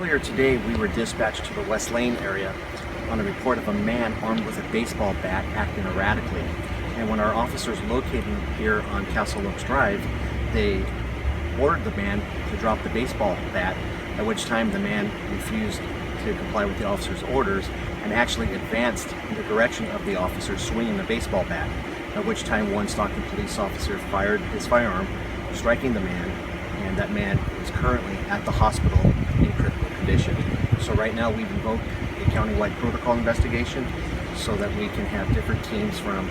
Earlier today, we were dispatched to the West Lane area on a report of a man armed with a baseball bat acting erratically. And when our officers located him here on Castle Oaks Drive, they ordered the man to drop the baseball bat, at which time the man refused to comply with the officer's orders and actually advanced in the direction of the officer swinging the baseball bat, at which time one Stockton police officer fired his firearm, striking the man, and that man is currently at the hospital in critical condition. So right now we've invoked a countywide protocol investigation so that we can have different teams from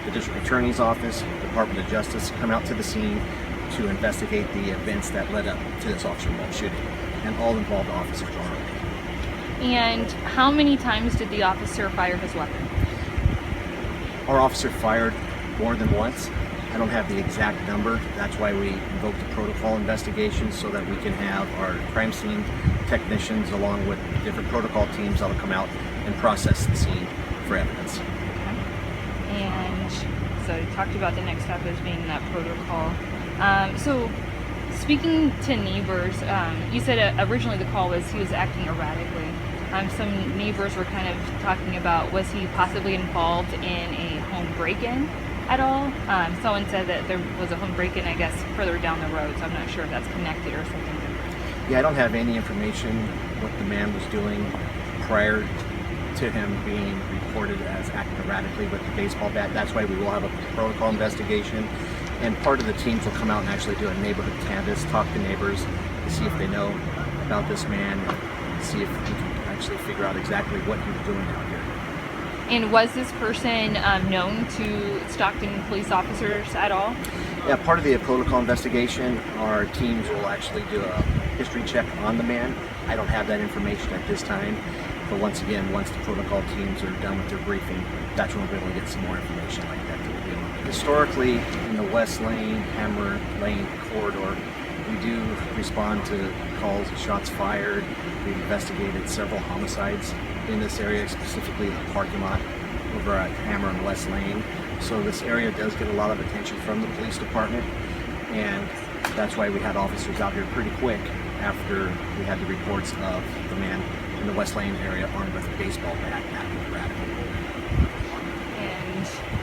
the district attorney's office, Department of Justice come out to the scene to investigate the events that led up to this officer-involved shooting, and all involved officers are armed. And how many times did the officer fire his weapon? Our officer fired more than once. I don't have the exact number. That's why we invoked the protocol investigation so that we can have our crime scene technicians along with different protocol teams that'll come out and process the scene for evidence. And so you talked about the next step as being that protocol. So speaking to neighbors, you said originally the call was he was acting erratically. Some neighbors were kind of talking about, was he possibly involved in a home break-in at all? Someone said that there was a home break-in, I guess, further down the road, so I'm not sure if that's connected or something different. Yeah, I don't have any information what the man was doing prior to him being reported as acting erratically with the baseball bat. That's why we will have a protocol investigation, and part of the teams will come out and actually do a neighborhood canvass, talk to neighbors to see if they know about this man, and see if we can actually figure out exactly what he was doing out here. And was this person known to Stockton police officers at all? Yeah, part of the protocol investigation, our teams will actually do a history check on the man. I don't have that information at this time, but once again, once the protocol teams are done with their briefing, that's when we'll be able to get some more information like that to review. Historically, in the West Lane, Hammer Lane corridor, we do respond to calls of shots fired. We've investigated several homicides in this area, specifically the parking lot over at Hammer and West Lane. So this area does get a lot of attention from the police department, and that's why we had officers out here pretty quick after we had the reports of the man in the West Lane area armed with a baseball bat acting erratically.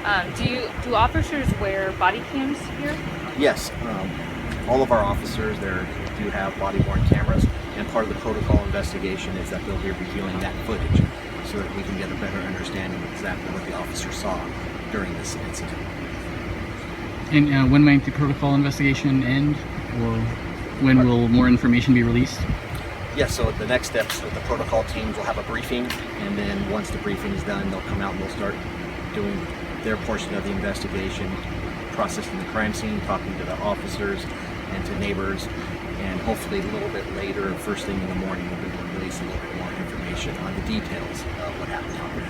And do officers wear body cams here? Yes, all of our officers there do have body-worn cameras, and part of the protocol investigation is that they'll be reviewing that footage so that we can get a better understanding of exactly what the officer saw during this incident. And when might the protocol investigation end, or when will more information be released? Yes, so the next steps, the protocol teams will have a briefing, and then once the briefing is done, they'll come out and they'll start doing their portion of the investigation, processing the crime scene, talking to the officers and to neighbors, and hopefully a little bit later, first thing in the morning, we'll be able to release a little bit more information on the details of what happened out here.